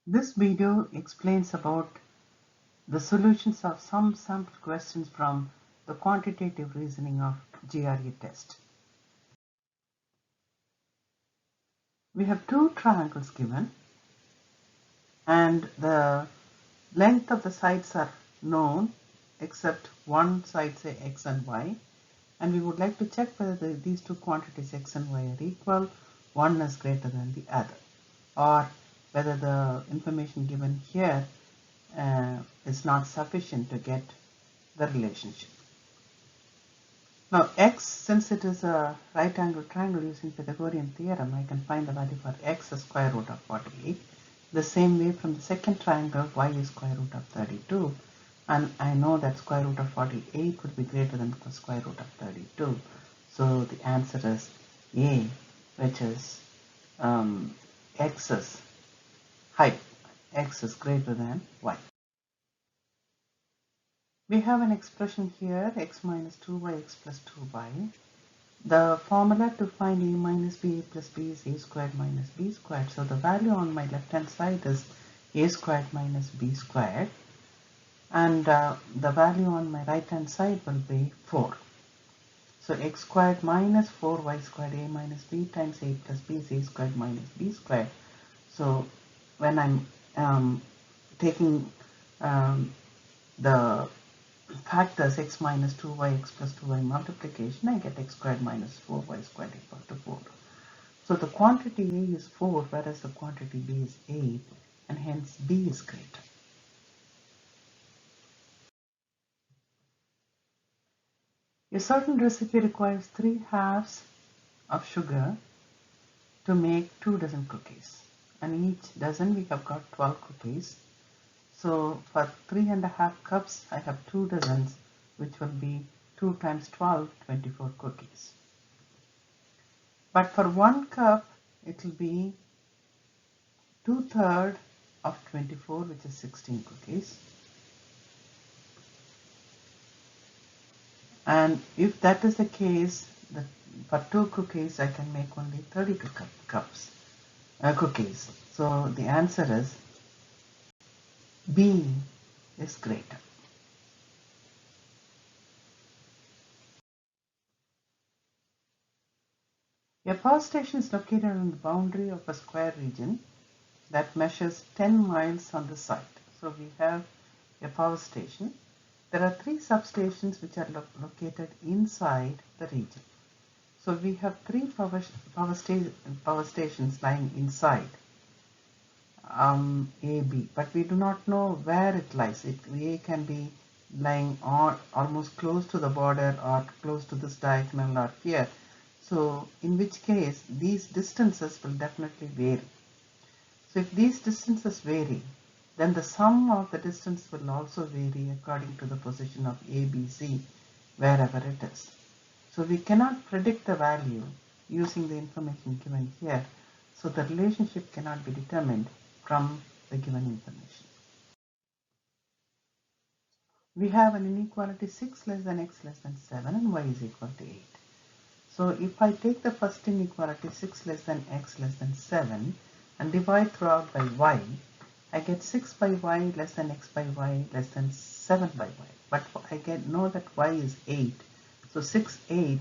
This video explains about the solutions of some sample questions from the quantitative reasoning of GRE test. We have two triangles given and the length of the sides are known except one side, say x and y, and we would like to check whether these two quantities x and y are equal, one is greater than the other, or whether the information given here is not sufficient to get the relationship. Now x, since it is a right angle triangle using Pythagorean theorem, I can find the value for x as square root of 48. The same way from the second triangle, y is square root of 32, and I know that square root of 48 would be greater than the square root of 32. So the answer is A, which is x's height, x is greater than y. We have an expression here, x minus 2y, x plus 2y. The formula to find a minus b, a plus b is a squared minus b squared. So the value on my left hand side is a squared minus b squared. And the value on my right hand side will be 4. So x squared minus 4y squared, a minus b times a plus b is a squared minus b squared. So when I'm taking the factors x minus 2y, x plus 2y multiplication, I get x squared minus 4y squared equal to 4. So the quantity A is 4, whereas the quantity B is 8, and hence B is greater. A certain recipe requires 3 halves of sugar to make 2 dozen cookies. And each dozen we have got 12 cookies. So for 3.5 cups, I have 2 dozens, which will be 2 times 12, 24 cookies. But for 1 cup, it will be 2/3 of 24, which is 16 cookies. And if that is the case, for 2 cookies, I can make only 32 cookies. So the answer is B is greater. A power station is located on the boundary of a square region that measures 10 miles on the site. So we have a power station. There are 3 substations which are located inside the region. So we have 3 power stations lying inside A, B, but we do not know where it lies. A can be lying almost close to the border or close to this diagonal or here. So in which case these distances will definitely vary. So if these distances vary, then the sum of the distance will also vary according to the position of A, B, C, wherever it is. So we cannot predict the value using the information given here. So the relationship cannot be determined from the given information. We have an inequality 6 less than x less than 7 and y is equal to 8. So if I take the first inequality 6 less than x less than 7 and divide throughout by y, I get 6 by y less than x by y less than 7 by y. But I know that y is 8. So 6/8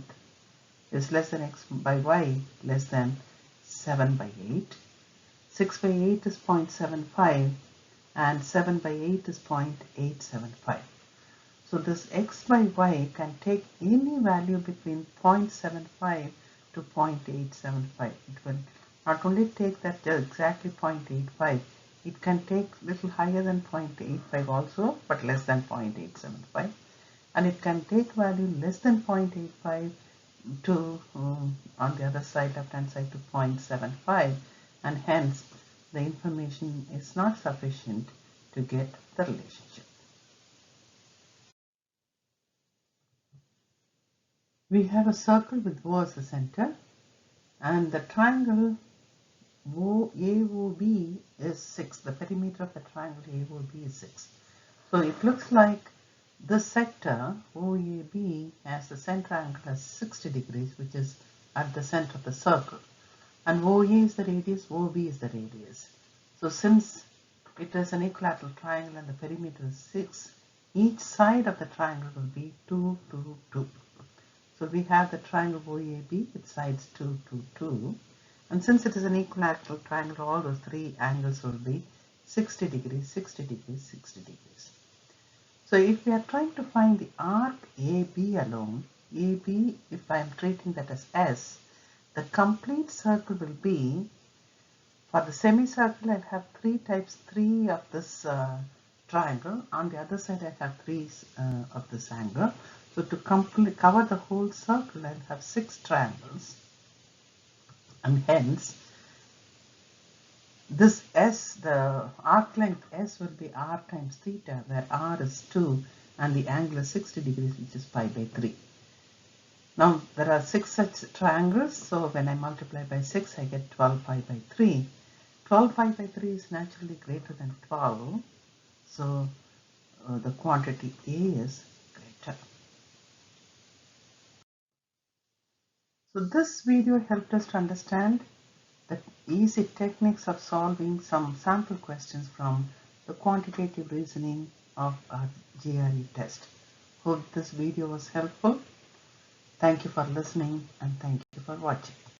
is less than x by y less than 7 by 8. 6 by 8 is 0.75 and 7 by 8 is 0.875. So this x by y can take any value between 0.75 to 0.875. It will not only take that exactly 0.85, it can take little higher than 0.85 also, but less than 0.875. And it can take value less than 0.85 to, on the other side, left hand side, to 0.75, and hence the information is not sufficient to get the relationship. We have a circle with O as the center, and the triangle AOB is 6. The perimeter of the triangle AOB is 6. So it looks like this sector OAB has the center angle as 60 degrees, which is at the center of the circle. And OA is the radius, OB is the radius. So since it is an equilateral triangle and the perimeter is 6, each side of the triangle will be 2, 2, 2. So we have the triangle OAB with sides 2, 2, 2. And since it is an equilateral triangle, all those three angles will be 60 degrees, 60 degrees, 60 degrees. So if we are trying to find the arc AB alone, AB, if I am treating that as S, the complete circle will be, for the semicircle I'll have 3 times 3 of this triangle. On the other side I have 3 of this angle. So to cover the whole circle I'll have 6 triangles. And hence this S, the arc length S will be R times theta, where R is 2 and the angle is 60 degrees, which is pi by 3. Now there are 6 such triangles, so when I multiply by 6 I get 12 pi by 3. 12 pi by 3 is naturally greater than 12, so the quantity A is greater. So this video helped us to understand the easy techniques of solving some sample questions from the quantitative reasoning of our GRE test. Hope this video was helpful. Thank you for listening and thank you for watching.